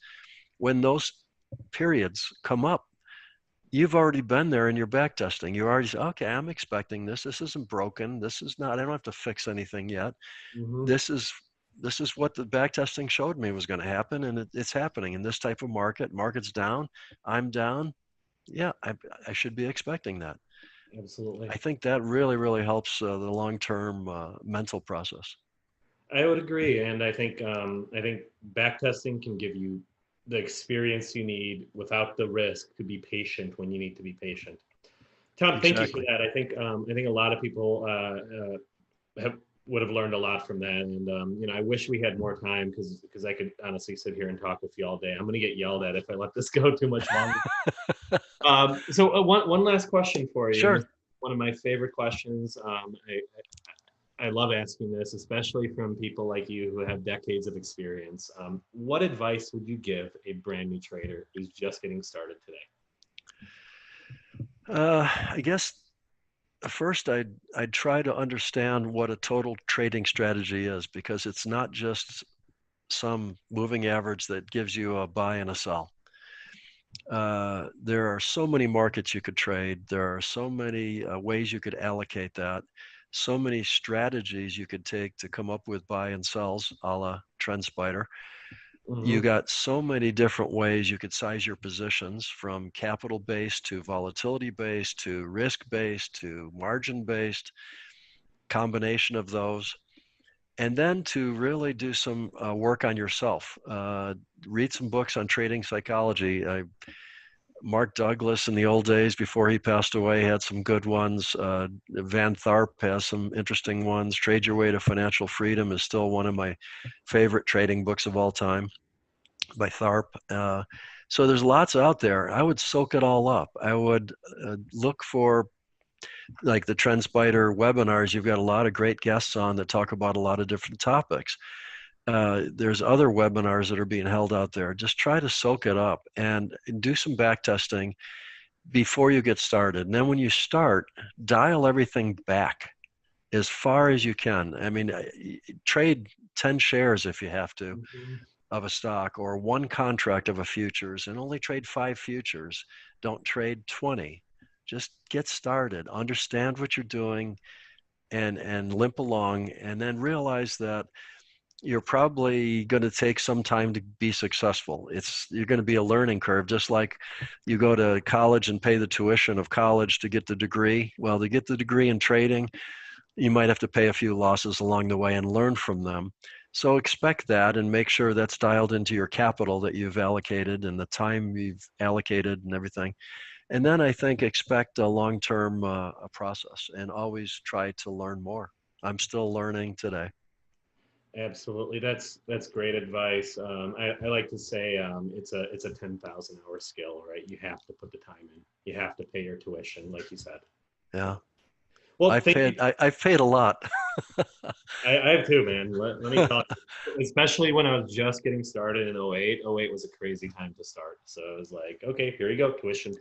When those periods come up, you've already been there in your back testing. You already say, okay, I'm expecting this. This isn't broken. This is not, I don't have to fix anything yet. This is what the back testing showed me was going to happen. And it's happening in this type of market's down. I'm down. Yeah, I should be expecting that. Absolutely. I think that really, really helps the long-term mental process. I would agree. And I think back testing can give you the experience you need without the risk to be patient when you need to be patient. Tom, thank you for that. I think a lot of people would have learned a lot from that. And I wish we had more time because I could honestly sit here and talk with you all day. I'm going to get yelled at if I let this go too much longer. So one last question for you. Sure. One of my favorite questions. I love asking this, especially from people like you who have decades of experience. What advice would you give a brand new trader who's just getting started today? I guess first I'd try to understand what a total trading strategy is, because it's not just some moving average that gives you a buy and a sell. There are so many markets you could trade. There are so many ways you could allocate that. So many strategies you could take to come up with buy and sells, a la TrendSpider. You got so many different ways you could size your positions, from capital based to volatility based to risk based to margin based, combination of those. And then to really do some work on yourself. Read some books on trading psychology. Mark Douglas in the old days before he passed away had some good ones. Van Tharp has some interesting ones. Trade Your Way to Financial Freedom is still one of my favorite trading books of all time by Tharp. So there's lots out there. I would soak it all up. I would look for, like, the TrendSpider webinars. You've got a lot of great guests on that talk about a lot of different topics. There's other webinars that are being held out there. Just try to soak it up and do some back testing before you get started. And then when you start, dial everything back as far as you can. I mean, trade 10 shares if you have to of a stock, or one contract of a futures, and only trade 5 futures. Don't trade 20. Just get started, understand what you're doing, and limp along, and then realize that you're probably going to take some time to be successful. You're going to be a learning curve, just like you go to college and pay the tuition of college to get the degree. Well, to get the degree in trading, you might have to pay a few losses along the way and learn from them. So expect that, and make sure that's dialed into your capital that you've allocated and the time you've allocated and everything. And then I think expect a long-term process, and always try to learn more. I'm still learning today. Absolutely, that's great advice. I like to say it's a 10,000 hour skill, right? You have to put the time in. You have to pay your tuition, like you said. Yeah. Well, I've paid a lot. I have too, man. Let me tell you, especially when I was just getting started in 08. 08 was a crazy time to start. So it was like, okay, here you go, tuition.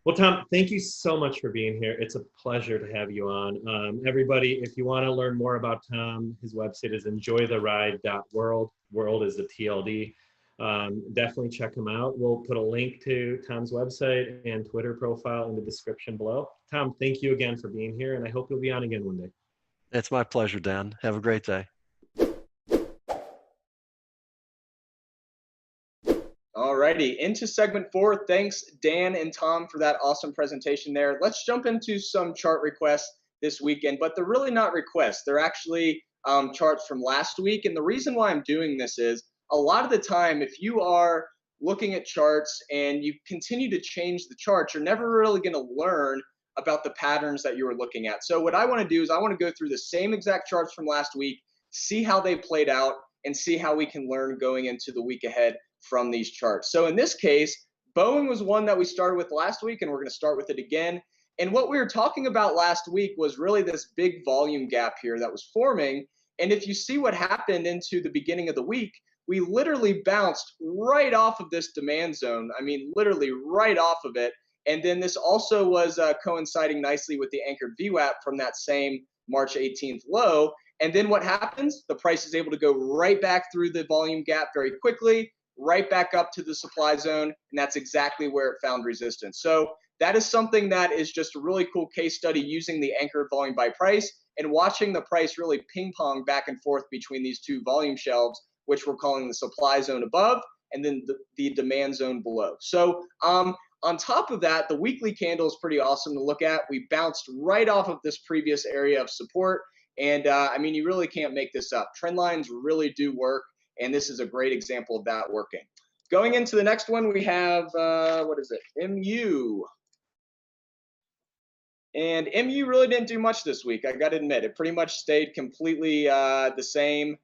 Well, Tom, thank you so much for being here. It's a pleasure to have you on. Everybody, if you want to learn more about Tom, his website is enjoytheride.world. World is the TLD. Definitely check him out. We'll put a link to Tom's website and Twitter profile in the description below. Tom, thank you again for being here, and I hope you'll be on again one day. It's my pleasure, Dan. Have a great day. Alrighty, into segment 4. Thanks, Dan and Tom, for that awesome presentation there. Let's jump into some chart requests this weekend, but they're really not requests. They're actually charts from last week. And the reason why I'm doing this is, a lot of the time, if you are looking at charts and you continue to change the charts, you're never really going to learn about the patterns that you were looking at. So what I want to do is I want to go through the same exact charts from last week, see how they played out, and see how we can learn going into the week ahead from these charts. So in this case, Boeing was one that we started with last week, and we're going to start with it again. And what we were talking about last week was really this big volume gap here that was forming. And if you see what happened into the beginning of the week, we literally bounced right off of this demand zone. I mean, literally right off of it. And then this also was coinciding nicely with the anchored VWAP from that same March 18th low. And then what happens? The price is able to go right back through the volume gap very quickly, right back up to the supply zone, and that's exactly where it found resistance. So that is something that is just a really cool case study, using the anchored volume by price and watching the price really ping pong back and forth between these two volume shelves, which we're calling the supply zone above and then the demand zone below. So on top of that, the weekly candle is pretty awesome to look at. We bounced right off of this previous area of support. And I mean, you really can't make this up. Trend lines really do work, and this is a great example of that working. Going into the next one, we have, what is it? MU. And MU really didn't do much this week, I got to admit. It pretty much stayed completely the same.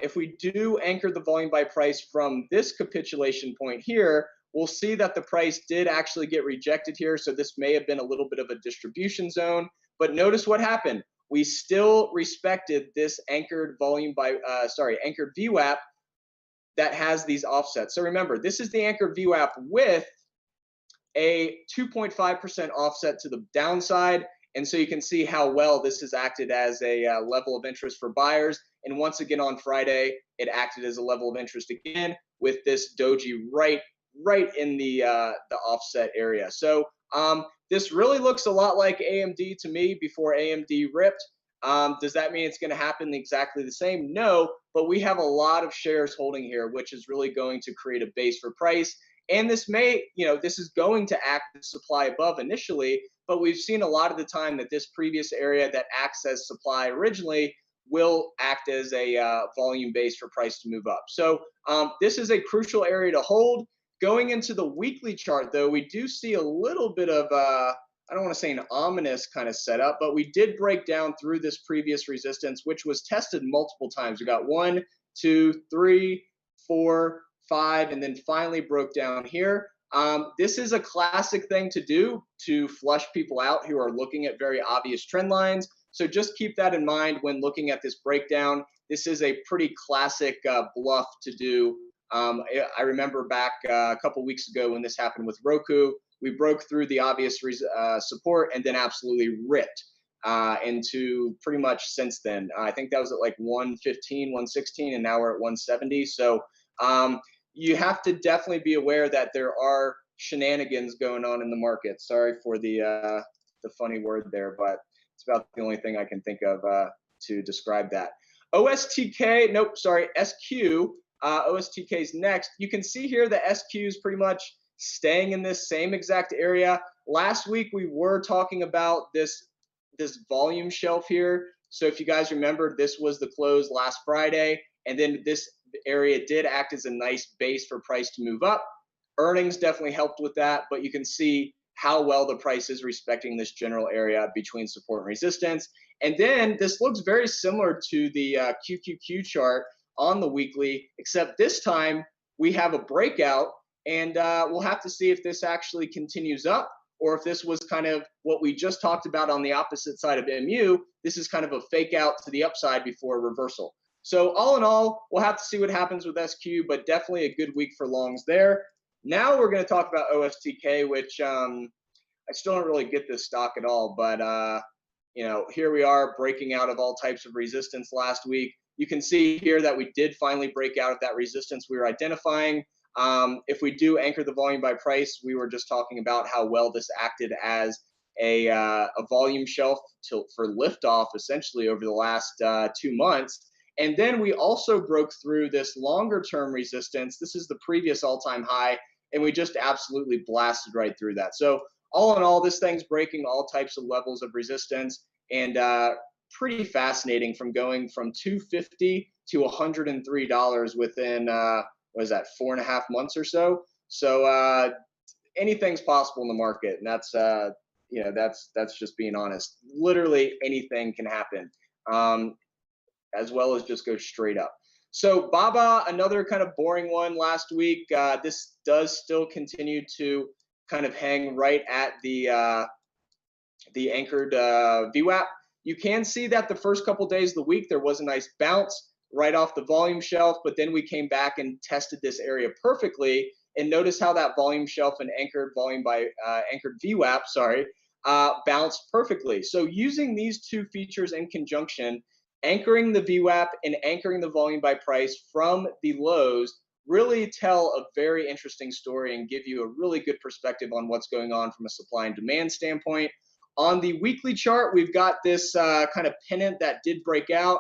If we do anchor the volume by price from this capitulation point here, we'll see that the price did actually get rejected here. So this may have been a little bit of a distribution zone. But notice what happened. We still respected this anchored volume by, anchored VWAP that has these offsets. So remember, this is the anchored VWAP with a 2.5% offset to the downside. And so you can see how well this has acted as a level of interest for buyers. And once again on Friday, it acted as a level of interest again, with this doji right in the offset area. So this really looks a lot like AMD to me before AMD ripped. Does that mean it's going to happen exactly the same? No, but we have a lot of shares holding here, which is really going to create a base for price. And this may, this is going to act as supply above initially, but we've seen a lot of the time that this previous area that acts as supply originally will act as a volume base for price to move up. So this is a crucial area to hold. Going into the weekly chart, though, we do see a little bit of, I don't want to say an ominous kind of setup, but we did break down through this previous resistance, which was tested multiple times. We got 1, 2, 3, 4, 5, and then finally broke down here. This is a classic thing to do to flush people out who are looking at very obvious trend lines. So just keep that in mind when looking at this breakdown. This is a pretty classic bluff to do. I remember back a couple weeks ago when this happened with Roku, we broke through the obvious support and then absolutely ripped into pretty much since then. I think that was at like 115, 116, and now we're at 170. So you have to definitely be aware that there are shenanigans going on in the market. Sorry for the funny word there, but it's about the only thing I can think of to describe that. OSTK, nope, sorry, SQ. OSTK is next. You can see here the SQ is pretty much staying in this same exact area. Last week we were talking about this volume shelf here. So if you guys remember, this was the close last Friday, and then this area did act as a nice base for price to move up. Earnings definitely helped with that, but you can see how well the price is respecting this general area between support and resistance. And then this looks very similar to the QQQ chart on the weekly, except this time we have a breakout, and we'll have to see if this actually continues up or if this was kind of what we just talked about on the opposite side of MU. This is kind of a fake out to the upside before a reversal. So all in all, we'll have to see what happens with SQ, but definitely a good week for longs there. Now we're going to talk about OSTK, which I still don't really get this stock at all, but here we are breaking out of all types of resistance last week. You can see here that we did finally break out of that resistance we were identifying. If we do anchor the volume by price, we were just talking about how well this acted as a volume shelf for liftoff essentially over the last 2 months. And then we also broke through this longer term resistance. This is the previous all-time high, and we just absolutely blasted right through that. So all in all, this thing's breaking all types of levels of resistance, and pretty fascinating, from going from $250 to $103 within what is that, 4.5 months or so. So anything's possible in the market, and that's that's just being honest. Literally anything can happen, as well as just go straight up. So Baba, another kind of boring one last week. This does still continue to kind of hang right at the anchored VWAP. You can see that the first couple days of the week there was a nice bounce right off the volume shelf, but then we came back and tested this area perfectly. And notice how that volume shelf and anchored volume by anchored VWAP, bounced perfectly. So using these two features in conjunction, anchoring the VWAP and anchoring the volume by price from the lows, really tell a very interesting story and give you a really good perspective on what's going on from a supply and demand standpoint. On the weekly chart, we've got this kind of pennant that did break out,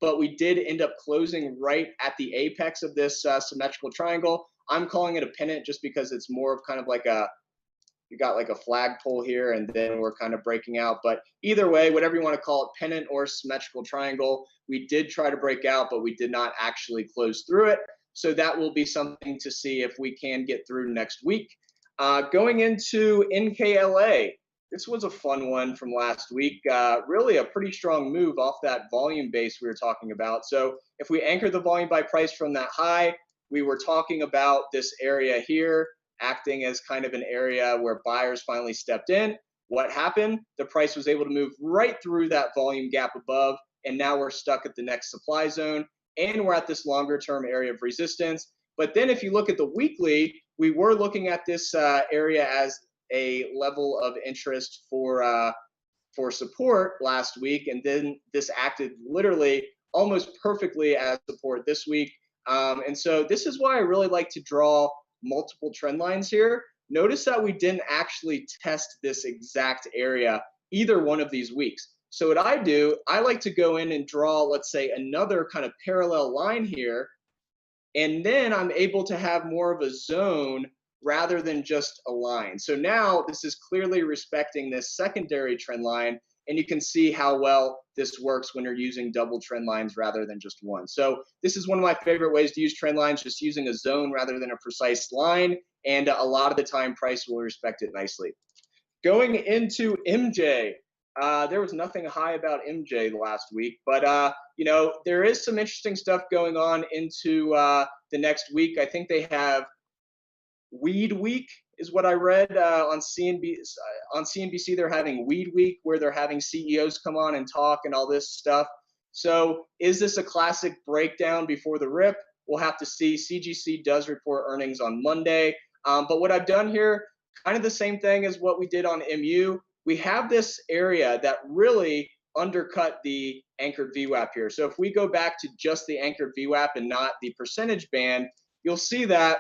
but we did end up closing right at the apex of this symmetrical triangle. I'm calling it a pennant just because it's more of kind of like you got like a flagpole here, and then we're kind of breaking out. But either way, whatever you want to call it, pennant or symmetrical triangle, we did try to break out, but we did not actually close through it. So that will be something to see if we can get through next week. Going into NKLA, this was a fun one from last week. Really a pretty strong move off that volume base we were talking about. So if we anchor the volume by price from that high, we were talking about this area here acting as kind of an area where buyers finally stepped in. What happened? The price was able to move right through that volume gap above, and now we're stuck at the next supply zone, and we're at this longer term area of resistance. But then if you look at the weekly, we were looking at this area as a level of interest for support last week, and then this acted literally almost perfectly as support this week. And so this is why I really like to draw multiple trend lines here. Notice that we didn't actually test this exact area either one of these weeks. So what I do, I like to go in and draw, let's say, another kind of parallel line here, and then I'm able to have more of a zone rather than just a line. So now this is clearly respecting this secondary trend line, and you can see how well this works when you're using double trend lines rather than just one. So this is one of my favorite ways to use trend lines, just using a zone rather than a precise line, and a lot of the time price will respect it nicely. Going into MJ, there was nothing high about MJ last week, but you know, there is some interesting stuff going on into the next week. I think they have Weed Week is what I read on CNBC. On CNBC, they're having Weed Week, where they're having CEOs come on and talk and all this stuff. So is this a classic breakdown before the rip? We'll have to see. CGC does report earnings on Monday. But what I've done here, kind of the same thing as what we did on MU. We have this area that really undercut the anchored VWAP here. So if we go back to just the anchored VWAP and not the percentage band, you'll see that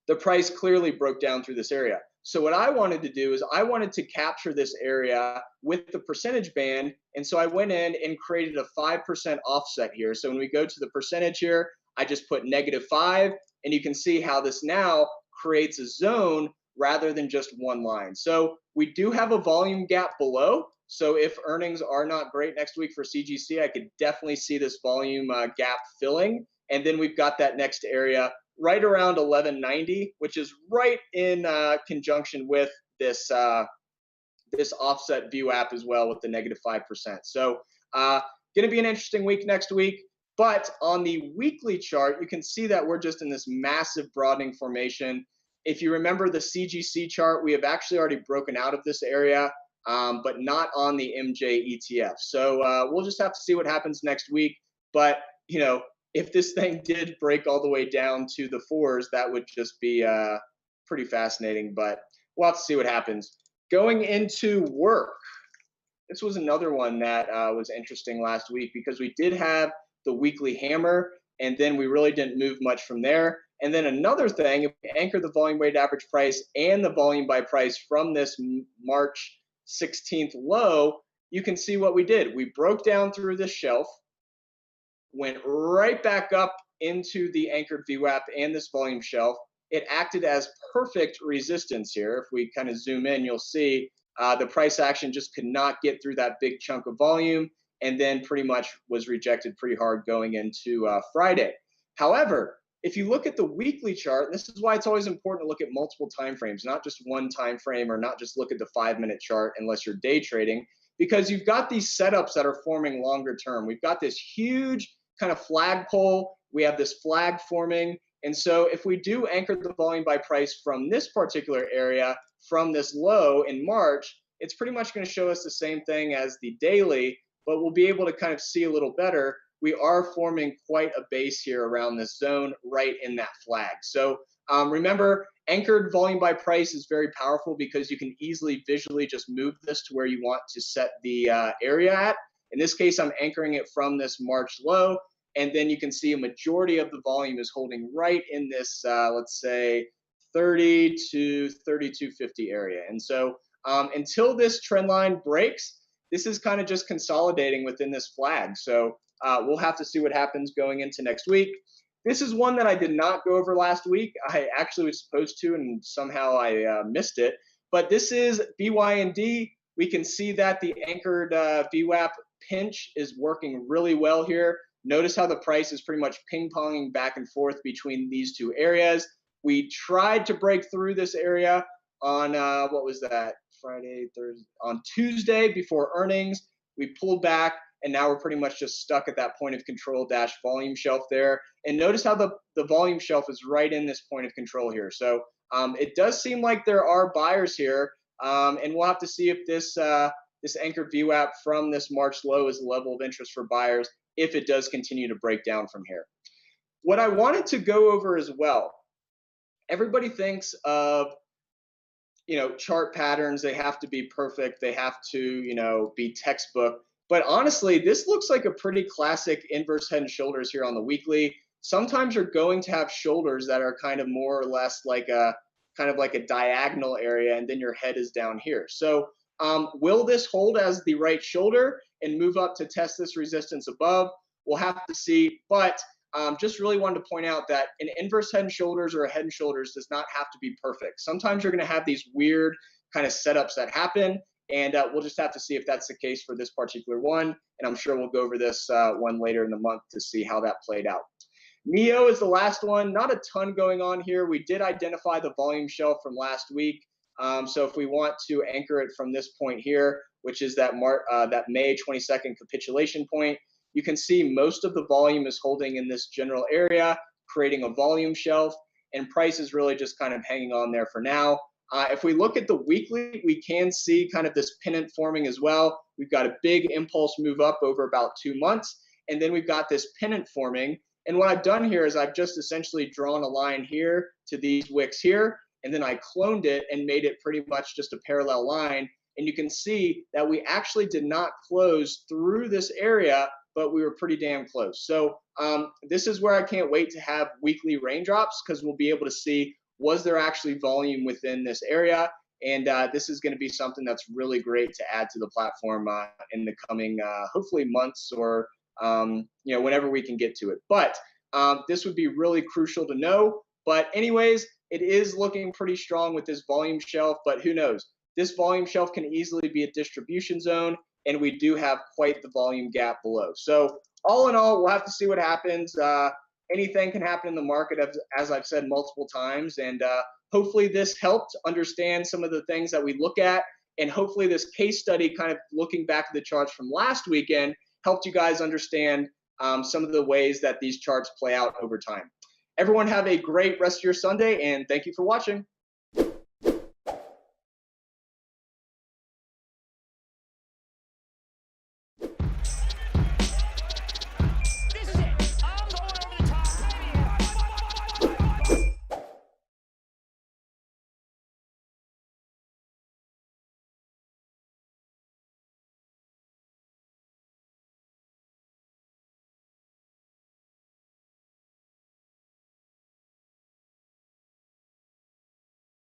the price clearly broke down through this area. So what I wanted to do is I wanted to capture this area with the percentage band. And so I went in and created a 5% offset here. So when we go to the percentage here, I just put -5, and you can see how this now creates a zone rather than just one line. So we do have a volume gap below. So if earnings are not great next week for CGC, I could definitely see this volume gap filling. And then we've got that next area right around 1190, which is right in conjunction with this this offset VWAP as well with the -5%. So going to be an interesting week next week. But on the weekly chart, you can see that we're just in this massive broadening formation. If you remember the CGC chart, we have actually already broken out of this area, but not on the MJ ETF. So we'll just have to see what happens next week. But, you know, if this thing did break all the way down to the 4s, that would just be pretty fascinating. But we'll have to see what happens. Going into work, this was another one that was interesting last week because we did have the weekly hammer, and then we really didn't move much from there. And then another thing, if we anchor the volume weighted average price and the volume by price from this March 16th low, you can see what we did. We broke down through this shelf, went right back up into the anchored VWAP and this volume shelf. It acted as perfect resistance here. If we kind of zoom in, you'll see the price action just could not get through that big chunk of volume, and then pretty much was rejected pretty hard going into Friday. However, if you look at the weekly chart, and this is why it's always important to look at multiple time frames, not just one time frame, or not just look at the 5-minute chart unless you're day trading, because you've got these setups that are forming longer term. We've got this huge kind of flagpole. We have this flag forming. And so if we do anchor the volume by price from this particular area, from this low in March, it's pretty much going to show us the same thing as the daily, but we'll be able to kind of see a little better. We are forming quite a base here around this zone right in that flag. So remember, anchored volume by price is very powerful because you can easily visually just move this to where you want to set the area at. In this case, I'm anchoring it from this March low, and then you can see a majority of the volume is holding right in this, let's say, 30 to 32.50 area. And so until this trend line breaks, this is kind of just consolidating within this flag. So we'll have to see what happens going into next week. This is one that I did not go over last week. I actually was supposed to, and somehow I missed it. But this is BYND. We can see that the anchored VWAP pinch is working really well here. Notice how the price is pretty much ping-ponging back and forth between these two areas. We tried to break through this area on, what was that, Friday, Thursday, on Tuesday before earnings. We pulled back, and now we're pretty much just stuck at that point of control dash volume shelf there. And notice how the volume shelf is right in this point of control here. So it does seem like there are buyers here, and we'll have to see if this this anchored VWAP from this March low is a level of interest for buyers if it does continue to break down from here. What I wanted to go over as well, everybody thinks of, you know, chart patterns, they have to be perfect, they have to, you know, be textbook. But honestly, this looks like a pretty classic inverse head and shoulders here on the weekly. sometimes you're going to have shoulders that are kind of more or less like a diagonal area, and then your head is down here. So will this hold as the right shoulder and move up to test this resistance above? We'll have to see, but just really wanted to point out that an inverse head and shoulders or a head and shoulders does not have to be perfect. Sometimes you're going to have these weird kind of setups that happen, and we'll just have to see if that's the case for this particular one. And I'm sure we'll go over this one later in the month to see how that played out. NEO is the last one. Not a ton going on here. We did identify the volume shelf from last week. So if we want to anchor it from this point here, which is that May 22nd capitulation point, you can see most of the volume is holding in this general area, creating a volume shelf, and price is really just kind of hanging on there for now. If we look at the weekly, we can see kind of this pennant forming as well. We've got a big impulse move up over about 2 months, and then we've got this pennant forming. And what I've done here is I've just essentially drawn a line here to these wicks here, and then I cloned it and made it pretty much just a parallel line. And you can see that we actually did not close through this area, but we were pretty damn close. So this is where I can't wait to have weekly raindrops, because we'll be able to see, was there actually volume within this area? And this is going to be something that's really great to add to the platform in the coming, hopefully, months, or whenever we can get to it. But this would be really crucial to know. But anyways, it is looking pretty strong with this volume shelf, but who knows? This volume shelf can easily be a distribution zone, and we do have quite the volume gap below. So all in all, we'll have to see what happens. Anything can happen in the market, as I've said multiple times, and hopefully this helped understand some of the things that we look at, and hopefully this case study, kind of looking back at the charts from last weekend, helped you guys understand some of the ways that these charts play out over time. Everyone have a great rest of your Sunday, and thank you for watching.